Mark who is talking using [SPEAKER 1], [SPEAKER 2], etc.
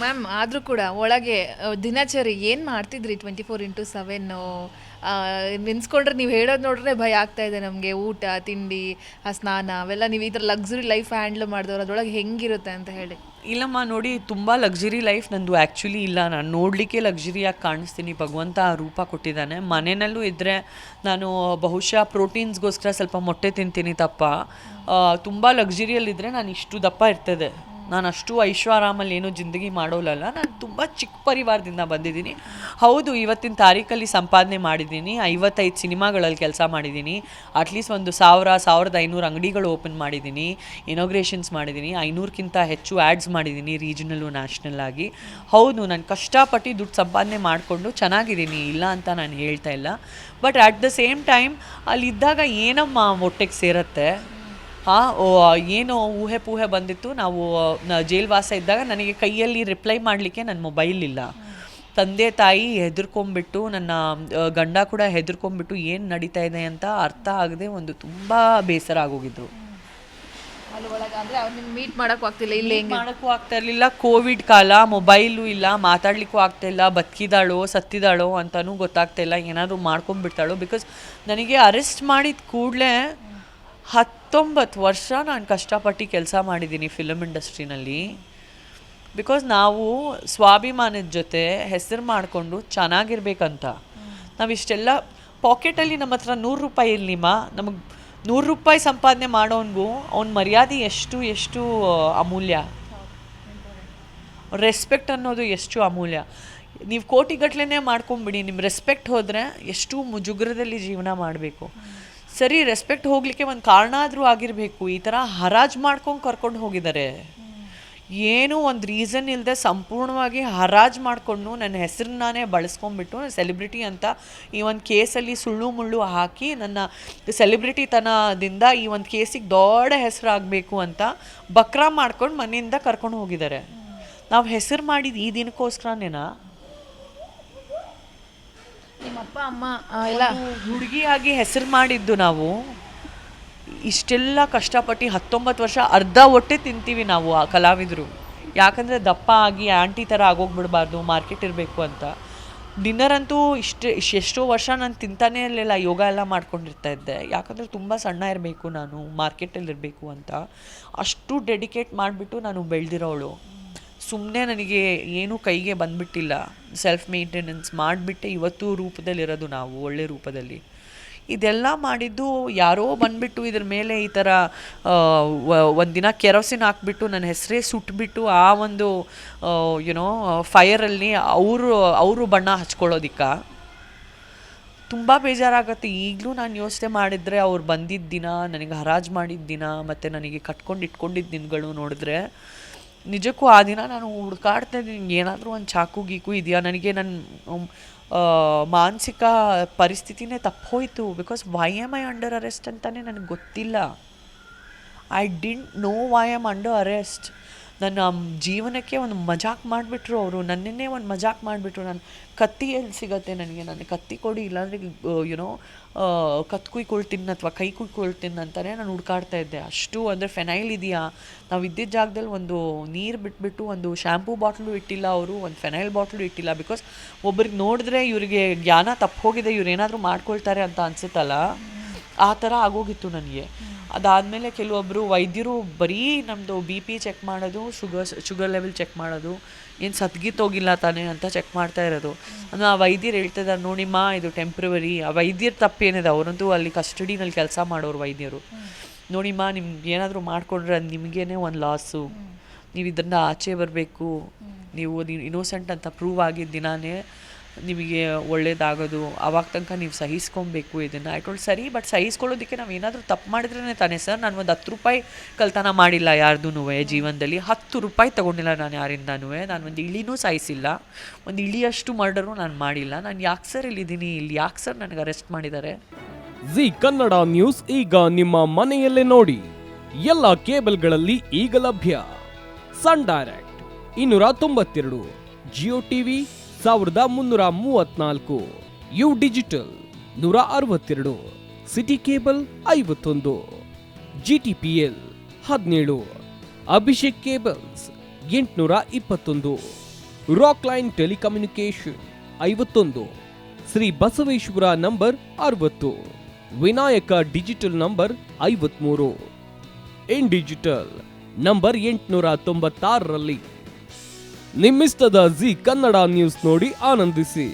[SPEAKER 1] Ma'am ಆದರೂ ಕೂಡ ಒಳಗೆ ದಿನಚರಿ ಏನು ಮಾಡ್ತಿದ್ರಿ 24x7? ನೆನ್ಸ್ಕೊಂಡ್ರೆ ನೀವು ಹೇಳೋದು ನೋಡ್ರೆ ಭಯ ಆಗ್ತಾ ಇದೆ ನಮಗೆ. ಊಟ ತಿಂಡಿ, ಆ ಸ್ನಾನ ಅವೆಲ್ಲ ನೀವು ಈ ಥರ ಲಕ್ಸುರಿ ಲೈಫ್ ಹ್ಯಾಂಡ್ಲ್ ಮಾಡಿದವ್ರು ಅದ್ರೊಳಗೆ ಹೆಂಗಿರುತ್ತೆ ಅಂತ ಹೇಳಿ.
[SPEAKER 2] ಇಲ್ಲಮ್ಮ ನೋಡಿ, ತುಂಬ ಲಕ್ಸುರಿ ಲೈಫ್ ನಂದು ಆ್ಯಕ್ಚುಲಿ ಇಲ್ಲ. ನಾನು ನೋಡಲಿಕ್ಕೆ ಲಕ್ಸುರಿಯಾಗಿ ಕಾಣಿಸ್ತೀನಿ, ಭಗವಂತ ಆ ರೂಪ ಕೊಟ್ಟಿದ್ದಾನೆ. ಮನೆಯಲ್ಲೂ ಇದ್ದರೆ ನಾನು ಬಹುಶಃ ಪ್ರೋಟೀನ್ಸ್ಗೋಸ್ಕರ ಸ್ವಲ್ಪ ಮೊಟ್ಟೆ ತಿಂತೀನಿ ತಪ್ಪ. ತುಂಬ ಲಕ್ಸುರಿಯಲ್ಲಿದ್ದರೆ ನಾನು ಇಷ್ಟು ದಪ್ಪ ಇರ್ತದೆ. ನಾನು ಅಷ್ಟು ಐಷಾರಾಮಲ್ಲಿ ಏನೂ ಜಿಂದಗಿ ಮಾಡೋಲ್ಲ. ನಾನು ತುಂಬ ಚಿಕ್ಕ ಪರಿವಾರದಿಂದ ಬಂದಿದ್ದೀನಿ. ಹೌದು, ಇವತ್ತಿನ ತಾರೀಕಲ್ಲಿ ಸಂಪಾದನೆ ಮಾಡಿದ್ದೀನಿ. 55 ಸಿನಿಮಾಗಳಲ್ಲಿ ಕೆಲಸ ಮಾಡಿದ್ದೀನಿ. ಅಟ್ಲೀಸ್ಟ್ ಒಂದು 1,500 ಅಂಗಡಿಗಳು ಓಪನ್ ಮಾಡಿದ್ದೀನಿ. ಇನಾಗ್ರೇಷನ್ಸ್ ಮಾಡಿದ್ದೀನಿ. 500ಕ್ಕಿಂತ ಹೆಚ್ಚು ಆ್ಯಡ್ಸ್ ಮಾಡಿದ್ದೀನಿ, ರೀಜನಲ್ಲು ನ್ಯಾಷನಲ್ ಆಗಿ. ಹೌದು, ನಾನು ಕಷ್ಟಪಟ್ಟು ದುಡ್ಡು ಸಂಪಾದನೆ ಮಾಡಿಕೊಂಡು ಚೆನ್ನಾಗಿದ್ದೀನಿ, ಇಲ್ಲ ಅಂತ ನಾನು ಹೇಳ್ತಾ ಇಲ್ಲ. But at the same time ಅಲ್ಲಿದ್ದಾಗ ಏನಮ್ಮ ಹೊಟ್ಟೆಗೆ ಸೇರುತ್ತೆ. ಏನೋ ಊಹೆ ಪೂಹೆ ಬಂದಿತ್ತು. ನಾವು ಜೈಲ್ವಾಸ ಇದ್ದಾಗ ನನಗೆ ಕೈಯಲ್ಲಿ ರಿಪ್ಲೈ ಮಾಡಲಿಕ್ಕೆ ನನ್ನ ಮೊಬೈಲ್ ಇಲ್ಲ. ತಂದೆ ತಾಯಿ ಹೆದರ್ಕೊಂಬಿಟ್ಟು, ನನ್ನ ಗಂಡ ಕೂಡ ಹೆದರ್ಕೊಂಬಿಟ್ಟು ಏನು ನಡೀತಾ ಇದೆ ಅಂತ ಅರ್ಥ ಆಗದೆ ಒಂದು ತುಂಬ ಬೇಸರ ಆಗೋಗಿದ್ರು.
[SPEAKER 1] ಅಲ್ಲಿ ಒಳಗೆ ಅಂದರೆ ಅವ್ರು ನಿಮ್ಗೆ ಮೀಟ್ ಮಾಡೋಕ್ಕೂ ಆಗ್ತಿಲ್ಲ, ಇಲ್ಲಿ ಹೆಂಗೆ
[SPEAKER 2] ಮಾಡೋಕ್ಕೂ ಆಗ್ತಾ ಇರಲಿಲ್ಲ. ಕೋವಿಡ್ ಕಾಲ, ಮೊಬೈಲು ಇಲ್ಲ, ಮಾತಾಡಲಿಕ್ಕೂ ಆಗ್ತಾಯಿಲ್ಲ. ಬದುಕಿದಾಳೋ ಸತ್ತಿದಾಳೋ ಅಂತಲೂ ಗೊತ್ತಾಗ್ತಾ ಇಲ್ಲ. ಏನಾದರೂ ಮಾಡ್ಕೊಂಡ್ಬಿಡ್ತಾಳೋ. ಬಿಕಾಸ್ ನನಗೆ ಅರೆಸ್ಟ್ ಮಾಡಿದ ಕೂಡಲೇ 19 ವರ್ಷ ನಾನು ಕಷ್ಟಪಟ್ಟು ಕೆಲಸ ಮಾಡಿದ್ದೀನಿ ಫಿಲಮ್ ಇಂಡಸ್ಟ್ರಿನಲ್ಲಿ. ಬಿಕಾಸ್ ನಾವು ಸ್ವಾಭಿಮಾನದ ಜೊತೆ ಹೆಸರು ಮಾಡಿಕೊಂಡು ಚೆನ್ನಾಗಿರ್ಬೇಕಂತ. ನಾವಿಷ್ಟೆಲ್ಲ ಪಾಕೆಟಲ್ಲಿ ನಮ್ಮ ಹತ್ರ 100 ರೂಪಾಯಿ ಇರಲಿಮ್ಮ, ನಮಗೆ 100 ರೂಪಾಯಿ ಸಂಪಾದನೆ ಮಾಡೋನ್ಗೂ ಅವ್ನ ಮರ್ಯಾದೆ ಎಷ್ಟು ಅಮೂಲ್ಯ. ರೆಸ್ಪೆಕ್ಟ್ ಅನ್ನೋದು ಎಷ್ಟು ಅಮೂಲ್ಯ. ನೀವು ಕೋಟಿಗಟ್ಲೆ ಮಾಡ್ಕೊಂಬಿಡಿ, ನಿಮ್ಮ ರೆಸ್ಪೆಕ್ಟ್ ಹೋದರೆ ಎಷ್ಟು ಮುಜುಗರದಲ್ಲಿ ಜೀವನ ಮಾಡಬೇಕು. ಸರಿ, ರೆಸ್ಪೆಕ್ಟ್ ಹೋಗಲಿಕ್ಕೆ ಒಂದು ಕಾರಣ ಆದರೂ ಆಗಿರಬೇಕು. ಈ ಥರ ಹರಾಜು ಮಾಡ್ಕೊಂಡು ಕರ್ಕೊಂಡು ಹೋಗಿದ್ದಾರೆ. ಏನೂ ಒಂದು ರೀಸನ್ ಇಲ್ಲದೆ ಸಂಪೂರ್ಣವಾಗಿ ಹರಾಜು ಮಾಡಿಕೊಂಡು ನನ್ನ ಹೆಸರನ್ನ ನಾನೇ ಬಳಸ್ಕೊಂಡ್ಬಿಟ್ಟು ಸೆಲೆಬ್ರಿಟಿ ಅಂತ ಈ ಒಂದು ಕೇಸಲ್ಲಿ ಸುಳ್ಳು ಮುಳ್ಳು ಹಾಕಿ ನನ್ನ ಸೆಲೆಬ್ರಿಟಿತನದಿಂದ ಈ ಒಂದು ಕೇಸಿಗೆ ದೊಡ್ಡ ಹೆಸರು ಆಗಬೇಕು ಅಂತ ಬಕ್ರಾ ಮಾಡ್ಕೊಂಡು ಮನೆಯಿಂದ ಕರ್ಕೊಂಡು ಹೋಗಿದ್ದಾರೆ. ನಾವು ಹೆಸರು ಮಾಡಿದ್ದು ಈ ದಿನಕ್ಕೋಸ್ಕರನೇನಾ?
[SPEAKER 1] ನಿಮ್ಮ ಅಪ್ಪ ಅಮ್ಮ ಎಲ್ಲ
[SPEAKER 2] ಹುಡುಗಿಯಾಗಿ ಹೆಸರು ಮಾಡಿದ್ದು ನಾವು ಇಷ್ಟೆಲ್ಲ ಕಷ್ಟಪಟ್ಟು 19 ವರ್ಷ ಅರ್ಧ ಹೊಟ್ಟೆ ತಿಂತೀವಿ ನಾವು ಆ ಕಲಾವಿದರು. ಯಾಕಂದರೆ ದಪ್ಪ ಆಗಿ ಆಂಟಿ ಥರ ಆಗೋಗ್ಬಿಡ್ಬಾರ್ದು, ಮಾರ್ಕೆಟ್ ಇರಬೇಕು ಅಂತ. ಡಿನ್ನರ್ ಅಂತೂ ಎಷ್ಟೋ ವರ್ಷ ನಾನು ತಿಂತಾನೇ ಇರಲಿಲ್ಲ, ಯೋಗ ಎಲ್ಲ ಮಾಡ್ಕೊಂಡಿರ್ತಾ ಇದ್ದೆ. ಯಾಕಂದರೆ ತುಂಬ ಸಣ್ಣ ಇರಬೇಕು, ನಾನು ಮಾರ್ಕೆಟಲ್ಲಿರಬೇಕು ಅಂತ. ಅಷ್ಟು ಡೆಡಿಕೇಟ್ ಮಾಡಿಬಿಟ್ಟು ನಾನು ಬೆಳೆದಿರೋಳು. ಸುಮ್ಮನೆ ನನಗೆ ಏನೂ ಕೈಗೆ ಬಂದುಬಿಟ್ಟಿಲ್ಲ. ಸೆಲ್ಫ್ ಮೇಂಟೆನೆನ್ಸ್ ಮಾಡಿಬಿಟ್ಟೆ ಇವತ್ತು ರೂಪದಲ್ಲಿರೋದು ನಾವು, ಒಳ್ಳೆ ರೂಪದಲ್ಲಿ. ಇದೆಲ್ಲ ಮಾಡಿದ್ದು ಯಾರೋ ಬಂದುಬಿಟ್ಟು ಇದ್ರ ಮೇಲೆ ಈ ಥರ ಒಂದಿನ ಕೆರೋಸಿನ್ ಹಾಕ್ಬಿಟ್ಟು ನನ್ನ ಹೆಸರೇ ಸುಟ್ಬಿಟ್ಟು ಆ ಒಂದು ಯುನೋ ಫೈರಲ್ಲಿ ಅವರು ಬಣ್ಣ ಹಚ್ಕೊಳ್ಳೋದಿಕ್ಕ ತುಂಬ ಬೇಜಾರಾಗುತ್ತೆ. ಈಗಲೂ ನಾನು ಯೋಚನೆ ಮಾಡಿದರೆ ಅವ್ರು ಬಂದಿದ್ದ ದಿನ, ನನಗೆ ಹರಾಜು ಮಾಡಿದ್ದ ದಿನ, ಮತ್ತು ನನಗೆ ಕಟ್ಕೊಂಡು ಇಟ್ಕೊಂಡಿದ್ದ ದಿನಗಳು ನೋಡಿದ್ರೆ ನಿಜಕ್ಕೂ ಆ ದಿನ ನಾನು ಹುಡ್ಕಾಡ್ತಾ ಇದ್ದೀನಿ, ಏನಾದರೂ ಒಂದು ಚಾಕು ಗೀಕು ಇದೆಯಾ. ನನಗೆ ನನ್ನ ಮಾನಸಿಕ ಪರಿಸ್ಥಿತಿನೇ ತಪ್ಪೋಯ್ತು. Because why am I under arrest ಅಂತಲೇ ನನಗೆ ಗೊತ್ತಿಲ್ಲ. I didn't know why am under arrest. ನನ್ನ ಜೀವನಕ್ಕೆ ಒಂದು ಮಜಾಕ್ ಮಾಡಿಬಿಟ್ರು ಅವರು, ನನ್ನನ್ನೇ ಒಂದು ಮಜಾಕ್ ಮಾಡಿಬಿಟ್ರು. ನಾನು ಕತ್ತಿ ಎಲ್ಲಿ ಸಿಗುತ್ತೆ ನನಗೆ, ನನಗೆ ಕತ್ತಿ ಕೊಡಿ, ಇಲ್ಲಾಂದರೆ ಯುನೋ ಕತ್ತು ಕುಯ್ಕೊಳ್ತೀನಿ ಅಥವಾ ಕೈ ಕುಯ್ಕೊಳ್ತೀನಿ ಅಂತಲೇ ನಾನು ಹುಡ್ಕಾಡ್ತಾ ಇದ್ದೆ. ಅಷ್ಟು ಅಂದರೆ ಫೆನೈಲ್ ಇದೆಯಾ, ನಾವು ಇದ್ದಿದ್ದ ಜಾಗದಲ್ಲಿ ಒಂದು ನೀರು ಬಿಟ್ಬಿಟ್ಟು ಒಂದು ಶ್ಯಾಂಪೂ ಬಾಟ್ಲು ಇಟ್ಟಿಲ್ಲ ಅವರು, ಒಂದು ಫೆನೈಲ್ ಬಾಟ್ಲು ಇಟ್ಟಿಲ್ಲ. ಬಿಕಾಸ್ ಒಬ್ರಿಗೆ ನೋಡಿದ್ರೆ ಇವರಿಗೆ ಜ್ಞಾನ ತಪ್ಪು ಹೋಗಿದೆ, ಇವ್ರು ಏನಾದರೂ ಮಾಡ್ಕೊಳ್ತಾರೆ ಅಂತ ಅನಿಸುತ್ತಲ್ಲ, ಆ ಥರ ಆಗೋಗಿತ್ತು ನನಗೆ. ಅದಾದಮೇಲೆ ಕೆಲವೊಬ್ಬರು ವೈದ್ಯರು ಬರೀ ನಮ್ಮದು BP ಚೆಕ್ ಮಾಡೋದು, ಶುಗರ್ ಲೆವೆಲ್ ಚೆಕ್ ಮಾಡೋದು, ಏನು ಸದ್ಗಿತ್ತೋಗಿಲ್ಲ ತಾನೇ ಅಂತ ಚೆಕ್ ಮಾಡ್ತಾ ಇರೋದು. ಆ ವೈದ್ಯರು ಹೇಳ್ತಿದ್ದಾರೆ, ನೋಡಿಮ್ಮ ಇದು ಟೆಂಪ್ರವರಿ. ಆ ವೈದ್ಯರು ತಪ್ಪೇನಿದೆ, ಅವರಂತೂ ಅಲ್ಲಿ ಕಸ್ಟಡಿನಲ್ಲಿ ಕೆಲಸ ಮಾಡೋರು ವೈದ್ಯರು. ನೋಡಿಮ್ಮ, ನಿಮ್ಗೆ ಏನಾದರೂ ಮಾಡಿಕೊಂಡ್ರೆ ಅದು ನಿಮಗೇನೆ ಒಂದು ಲಾಸು, ನೀವು ಇದನ್ನು ಆಚೆ ಬರಬೇಕು, ನೀವು ಇನ್ನೋಸೆಂಟ್ ಅಂತ ಪ್ರೂವ್ ಆಗಿದ್ದ ದಿನಾನೇ ನಿಮಗೆ ಒಳ್ಳೇದಾಗೋದು. ಆವಾಗ ತನಕ ನೀವು ಸಹಿಸ್ಕೊಬೇಕು ಇದನ್ನು. ಐ ಟೋಲ್ಡ್ ಸರಿ, ಬಟ್ ಸಹಿಸ್ಕೊಳ್ಳೋದಕ್ಕೆ ನಾವು ಏನಾದರೂ ತಪ್ಪು ಮಾಡಿದ್ರೇ ತಾನೇ ಸರ್. ನಾನು ಒಂದು 10 ರೂಪಾಯಿ ಕಳ್ತನ ಮಾಡಿಲ್ಲ ಯಾರ್ದೂ ಜೀವನದಲ್ಲಿ. 10 ರೂಪಾಯಿ ತೊಗೊಂಡಿಲ್ಲ ನಾನು ಯಾರಿಂದನೂ. ನಾನು ಒಂದು ಇಳಿನೂ ಸಾಯಿಸಿಲ್ಲ, ಒಂದು ಇಳಿಯಷ್ಟು ಮರ್ಡರು ನಾನು ಮಾಡಿಲ್ಲ. ನಾನು ಯಾಕೆ ಸರ್ ಇಲ್ಲಿದ್ದೀನಿ, ಇಲ್ಲಿ ಯಾಕೆ ಸರ್ ನನಗೆ ಅರೆಸ್ಟ್ ಮಾಡಿದ್ದಾರೆ?
[SPEAKER 3] ಜಿ ಕನ್ನಡ ನ್ಯೂಸ್ ಈಗ ನಿಮ್ಮ ಮನೆಯಲ್ಲೇ ನೋಡಿ. ಎಲ್ಲ ಕೇಬಲ್ಗಳಲ್ಲಿ ಈಗ ಲಭ್ಯ. Sun Direct 292, Jio TV 1334, U digital 162, City cable 51, GTPL 17, Abhishek cables 821, Rock Line telecommunication 51, Shri Basaveshwara number 60, Vinayaka digital number 53, in digital number 896ರಲ್ಲಿ. ನಿಮ್ಮಿಸ್ತದ ಜಿ ಕನ್ನಡ ನ್ಯೂಸ್ ನೋಡಿ ಆನಂದಿಸಿ.